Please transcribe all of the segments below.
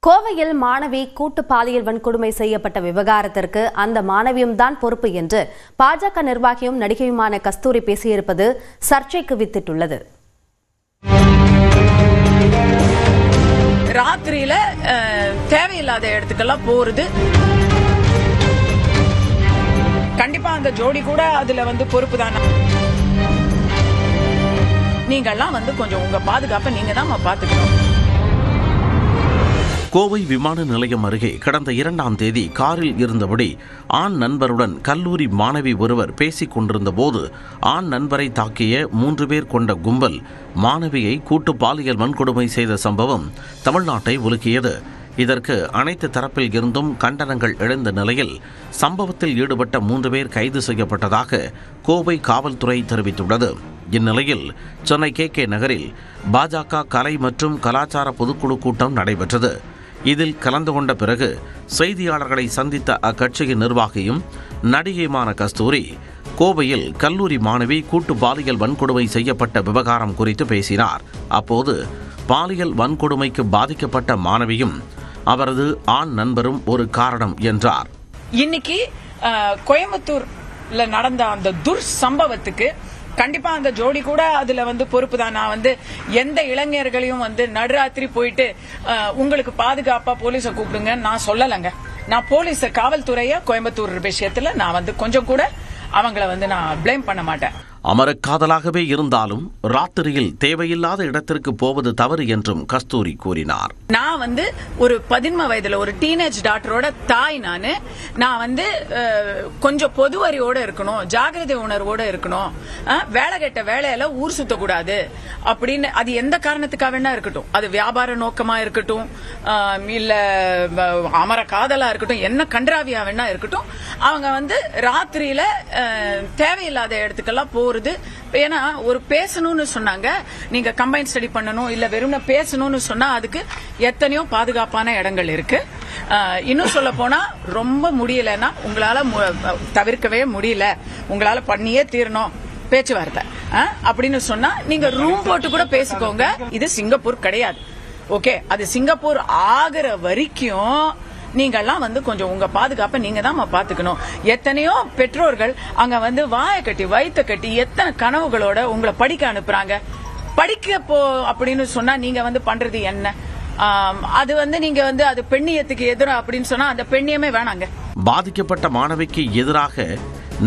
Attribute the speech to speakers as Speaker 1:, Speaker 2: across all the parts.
Speaker 1: கோவையில் மாணவி கூட்டு பாலியல் வன்கொடுமை செய்யப்பட்ட விவகாரத்திற்கு அந்த மாணவியும் தான் பொறுப்பு என்று பாஜக நிர்வாகியும் நடிகையுமான கஸ்தூரி பேசியிருப்பது சர்ச்சைக்கு வித்திட்டுள்ளது.
Speaker 2: ராத்திரியில தேவையில்லாத இடத்துக்கெல்லாம் போறது கண்டிப்பா அந்த ஜோடி கூட அதுல பொறுப்பு தானே. நீங்கெல்லாம் கொஞ்சம் உங்க பாதுகாப்பை நீங்க தான் பாத்துக்கணும்.
Speaker 3: கோவை விமான நிலையம் அருகே கடந்த 2ஆம் தேதி காரில் இருந்தபடி ஆண் நண்பருடன் கல்லூரி மாணவி ஒருவர் பேசிக் கொண்டிருந்த போது ஆண் நண்பரை தாக்கிய 3 பேர் கொண்ட கும்பல் மாணவியை கூட்டு பாலியல் வன்கொடுமை செய்த சம்பவம் தமிழ்நாட்டை உலுக்கியது. இதற்கு அனைத்து தரப்பில் இருந்தும் கண்டனங்கள் எழுந்த நிலையில் சம்பவத்தில் ஈடுபட்ட 3 பேர் கைது செய்யப்பட்டதாக கோவை காவல்துறை தெரிவித்துள்ளது. இந்நிலையில் சென்னை KK நகரில் பாஜக கலை மற்றும் கலாச்சார பொதுக்குழு கூட்டம் நடைபெற்றது. இதில் கலந்து கொண்ட பிறகு செய்தியாளர்களை சந்தித்த அக்கட்சியின் நிர்வாகியும் நடிகையுமான கஸ்தூரி கோவையில் கல்லூரி மாணவி கூட்டு பாலியல் வன்கொடுமை செய்யப்பட்ட விவகாரம் குறித்து பேசினார். அப்போது பாலியல் வன்கொடுமைக்கு பாதிக்கப்பட்ட மாணவியும் அவரது ஆண் நண்பரும் ஒரு காரணம் என்றார்.
Speaker 2: இன்னைக்கு கோயம்புத்தூர்ல நடந்த அந்த சம்பவத்துக்கு கண்டிப்பா அந்த ஜோடி கூட அதுல பொறுப்பு தான். நான் எந்த இளைஞர்களையும் நடுராத்திரி போயிட்டு உங்களுக்கு பாதுகாப்பா போலீஸை கூப்பிடுங்க நான் சொல்லலைங்க. நான் போலீஸ காவல்துறைய கோயம்புத்தூர் விஷயத்துல நான் கொஞ்சம் கூட அவங்கள நான் பிளேம் பண்ண மாட்டேன்.
Speaker 3: அமரக்காதலாகவே இருந்தாலும் ராத்திரியில் தேவையில்லாத இடத்திற்கு போவது தவறு என்றும் கஸ்தூரி கூறினார்.
Speaker 2: நான் ஒரு 13 வயதுல ஒரு டீனேஜ் டாக்டரோட தாய். நான் கொஞ்சம் பொது அறிவோட இருக்கணும், ஜாகிரதை உணர்வோட இருக்கணும். வேலை கெட்ட வேலையில ஊர் சுத்தக்கூடாது அப்படின்னு அது எந்த காரணத்துக்காக வேணா இருக்கட்டும். அது வியாபார நோக்கமா இருக்கட்டும், இல்ல அமர காதலா இருக்கட்டும், என்ன கன்றாவியா வேணா இருக்கட்டும். அவங்க ராத்திரியில தேவையில்லாத இடத்துக்கெல்லாம் போறது. ஏன்னா ஒரு பேசணும்னு சொன்னாங்க, நீங்க கம்பைன் ஸ்டடி பண்ணணும் இல்ல வெறும் பேசணும்னு சொன்னா அதுக்கு எத்தனையோ பாதுகாப்பான இடங்கள் இருக்கு. இன்னும் சொல்ல போனா ரொம்ப முடியலன்னா உங்களால தவிர்க்கவே முடியல, உங்களால பண்ணியே தீரணும் பேச்சுவார்த்தை அப்படின்னு சொன்னா நீங்க ரூம் போட்டு கூட பேசிக்கோங்க. இது சிங்கப்பூர் கிடையாது. ஓகே, அது சிங்கப்பூர் ஆகிற வரைக்கும் நீங்கெல்லாம் கொஞ்சம் உங்க பாதுகாப்பை நீங்க தான் பாத்துக்கணும். எத்தனையோ பெற்றோர்கள் அங்க வாயை கட்டி வயிற்ற கட்டி எத்தனை கனவுகளோட உங்களை படிக்க அனுப்புறாங்க. படிக்க போ அப்படின்னு சொன்னா நீங்க பண்றது என்ன? அது நீங்க அது பெண்ணியத்துக்கு எதிராக அப்படின்னு சொன்னா அந்த பெண்ணியமே வேணாங்க.
Speaker 3: பாதிக்கப்பட்ட மாணவிக்கு எதிராக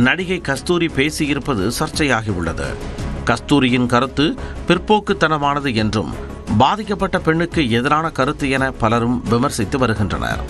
Speaker 3: நடிகை கஸ்தூரி பேசியிருப்பது சர்ச்சையாகி உள்ளது. கஸ்தூரியின் கருத்து பிற்போக்குத்தனமானது என்றும் பாதிக்கப்பட்ட பெண்ணுக்கு எதிரான கருத்து என பலரும் விமர்சித்து வருகின்றனர்.